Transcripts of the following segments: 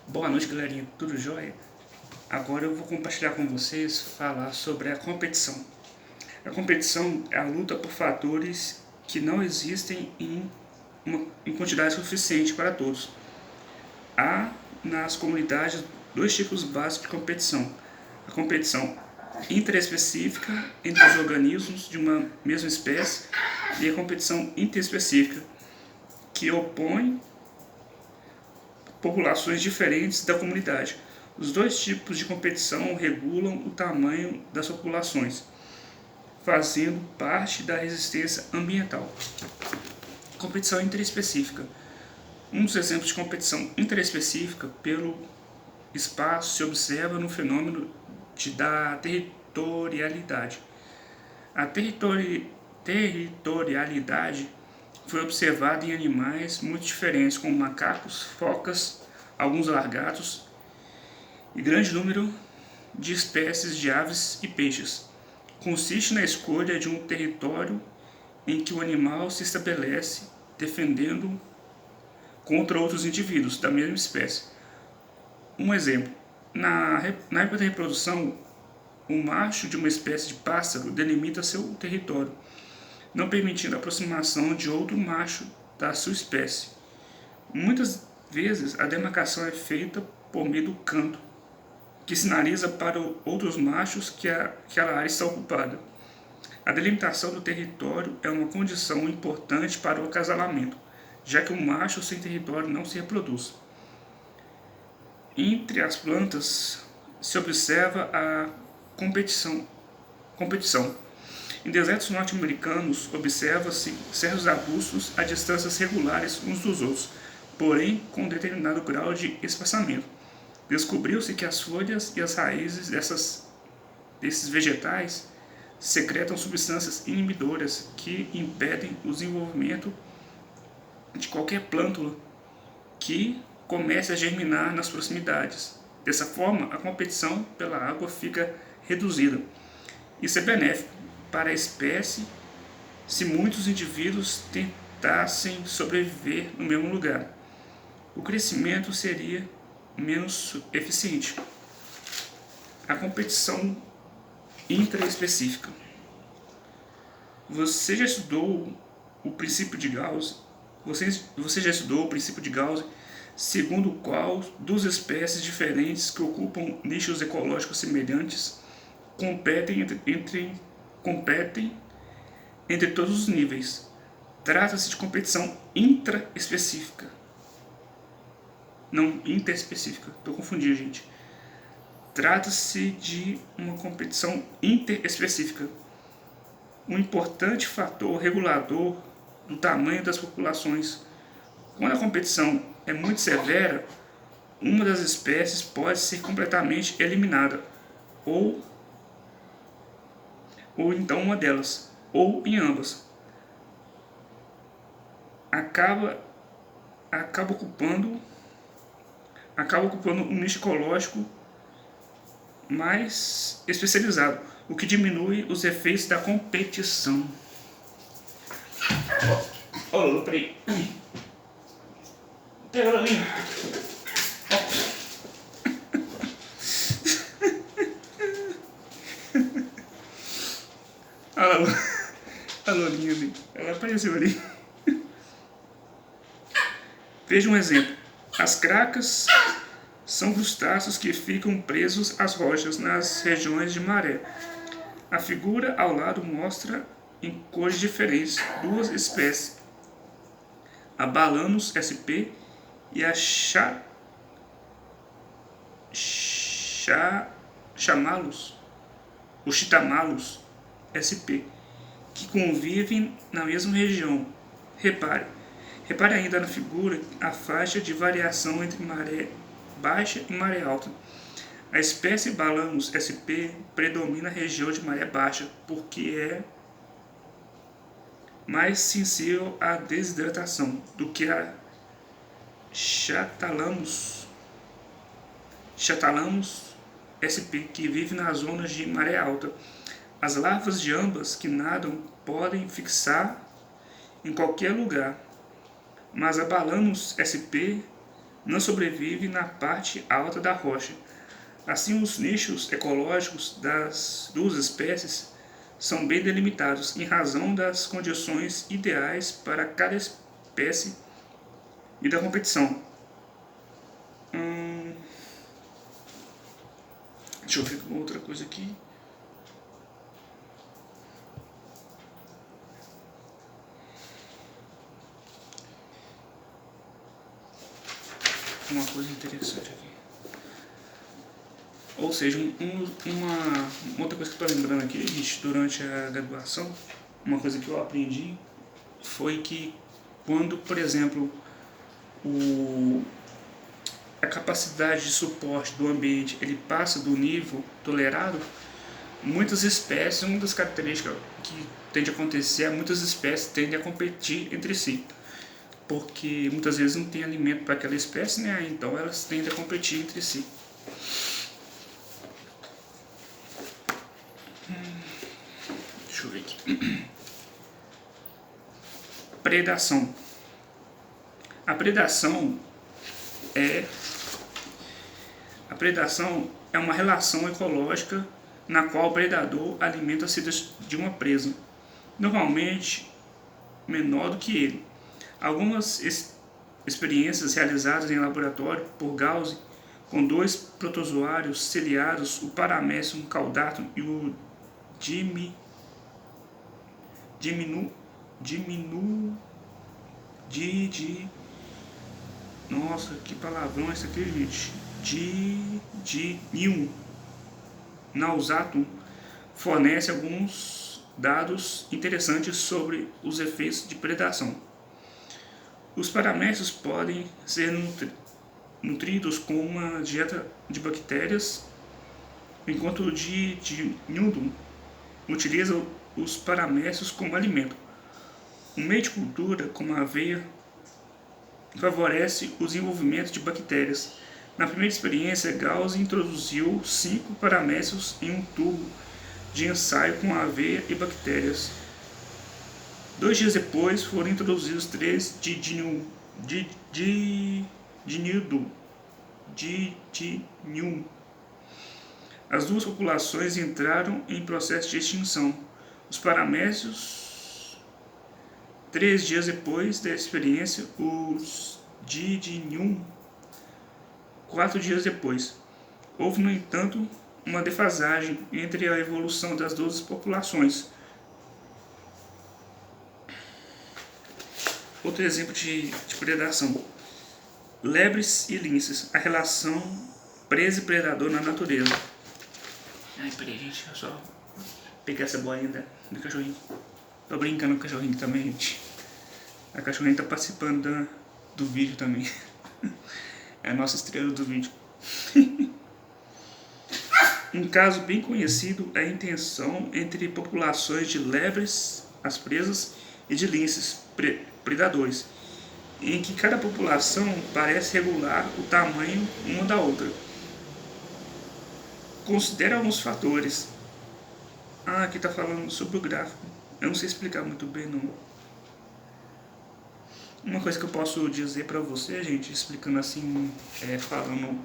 Boa noite, galerinha, tudo jóia? Agora eu vou compartilhar com vocês, falar sobre a competição. A competição é a luta por fatores que não existem em quantidade suficiente para todos. Há nas comunidades dois tipos básicos de competição. A competição interespecífica entre os organismos de uma mesma espécie e a competição interespecífica, que opõe populações diferentes da comunidade. Os dois tipos de competição regulam o tamanho das populações, fazendo parte da resistência ambiental. Competição interespecífica. Um dos exemplos de competição interespecífica pelo espaço se observa no fenômeno da territorialidade. A territorialidade foi observada em animais muito diferentes, como macacos, focas, alguns lagartos e grande número de espécies de aves e peixes. Consiste na escolha de um território em que o animal se estabelece, defendendo contra outros indivíduos da mesma espécie. Um exemplo: na época da reprodução, o macho de uma espécie de pássaro delimita seu território, não permitindo a aproximação de outro macho da sua espécie. Muitas vezes a demarcação é feita por meio do canto, que sinaliza para outros machos que aquela área está ocupada. A delimitação do território é uma condição importante para o acasalamento, já que um macho sem território não se reproduz. Entre as plantas se observa a competição. Em desertos norte-americanos, observa-se certos arbustos a distâncias regulares uns dos outros, porém com um determinado grau de espaçamento. Descobriu-se que as folhas e as raízes desses vegetais secretam substâncias inibidoras que impedem o desenvolvimento de qualquer plântula que comece a germinar nas proximidades. Dessa forma, a competição pela água fica reduzida. Isso é benéfico para a espécie se muitos indivíduos tentassem sobreviver no mesmo lugar. O crescimento seria menos eficiente. A competição intraespecífica. Você já estudou o princípio de Gauss? Você já estudou o princípio de Gauss, segundo o qual duas espécies diferentes que ocupam nichos ecológicos semelhantes competem entre todos os níveis. Trata-se de competição intraespecífica. Não interespecífica, estou confundindo, gente. Trata-se de uma competição interespecífica. Um importante fator regulador do tamanho das populações. Quando a competição é muito severa, uma das espécies pode ser completamente eliminada, ou então uma delas, ou em ambas. Acaba ocupando um nicho ecológico mais especializado, o que diminui os efeitos da competição. Olha, peraí. Pega ela ali. A Lolinha ali. Ela apareceu ali. Veja um exemplo. As cracas são crustáceos que ficam presos às rochas nas regiões de maré. A figura ao lado mostra em cores diferentes duas espécies, a Balanus sp e a Chitamalus sp, que convivem na mesma região. Repare ainda na figura a faixa de variação entre maré baixa e maré alta. A espécie Balanus sp predomina a região de maré baixa, porque é mais sensível à desidratação do que a Chatalanus sp, que vive nas zonas de maré alta. As larvas de ambas que nadam podem fixar em qualquer lugar, mas a Balanus sp não sobrevive na parte alta da rocha. Assim, os nichos ecológicos das duas espécies são bem delimitados em razão das condições ideais para cada espécie e da competição. Deixa eu ver outra coisa aqui. Uma coisa interessante aqui. Ou seja, uma outra coisa que eu estou lembrando aqui, gente, durante a graduação, uma coisa que eu aprendi foi que quando, por exemplo, a capacidade de suporte do ambiente ele passa do nível tolerado, muitas espécies, uma das características que tende a acontecer é muitas espécies tendem a competir entre si, porque muitas vezes não tem alimento para aquela espécie, né? Então elas tendem a competir entre si. Deixa eu ver aqui. Predação. A predação é uma relação ecológica na qual o predador alimenta-se de uma presa, normalmente menor do que ele. Algumas experiências realizadas em laboratório por Gauss com dois protozoários ciliados, o Paramecium caudatum e o nossa, que palavrão é esse aqui, gente? Didinium nausatum fornece alguns dados interessantes sobre os efeitos de predação. Os paramécios podem ser nutridos com uma dieta de bactérias, enquanto o Didinium utiliza os paramécios como alimento. Um meio de cultura, como a aveia, favorece o desenvolvimento de bactérias. Na primeira experiência, Gauss introduziu 5 paramécios em um tubo de ensaio com aveia e bactérias. 2 dias depois, foram introduzidos 3 Didinium. As duas populações entraram em processo de extinção. Os paramécios, 3 dias depois da experiência, os Didinium, 4 dias depois. Houve, no entanto, uma defasagem entre a evolução das duas populações. Outro exemplo de predação: lebres e linces, a relação presa e predador na natureza. Ai, peraí, gente, eu só pegar essa bolinha do cachorrinho. Tô brincando com o cachorrinho também, gente. A cachorrinha tá participando do vídeo também. É a nossa estrela do vídeo. Um caso bem conhecido é a interação entre populações de lebres, as presas, e de linces, predadores, em que cada população parece regular o tamanho uma da outra. Considere alguns fatores. Aqui está falando sobre o gráfico. Eu não sei explicar muito bem, não. Uma coisa que eu posso dizer para você, gente, explicando assim, falando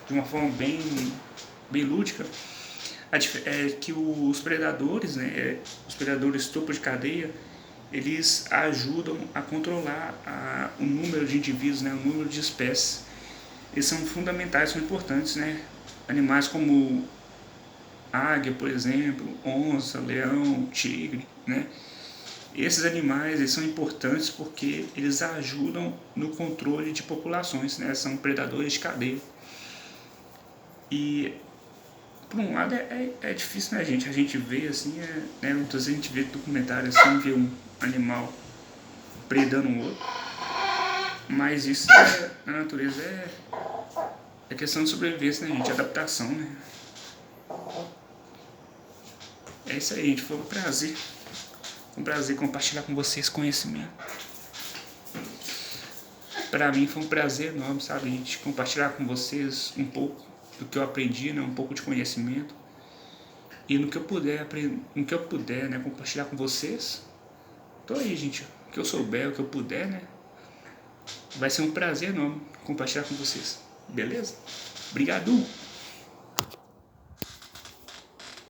de uma forma bem lúdica, é que os predadores, né, os predadores topo de cadeia, eles ajudam a controlar o número de indivíduos, né, o número de espécies. Eles são fundamentais, são importantes, né? Animais como águia, por exemplo, onça, leão, tigre, né? Esses animais eles são importantes porque eles ajudam no controle de populações, né? São predadores de cadeia. E por um lado é difícil, né, gente? A gente vê assim, né? Muitas vezes a gente vê documentário assim, vê um animal predando um outro. Mas isso na natureza é questão de sobrevivência, né, gente? Adaptação, né? É isso aí, gente. Foi um prazer. Foi um prazer compartilhar com vocês conhecimento. Pra mim foi um prazer enorme, sabe, gente? Compartilhar com vocês um pouco do que eu aprendi, né? Um pouco de conhecimento. E no que eu puder, né? Compartilhar com vocês. Tô aí, gente. O que eu souber, o que eu puder, né? Vai ser um prazer enorme compartilhar com vocês. Beleza? Obrigado!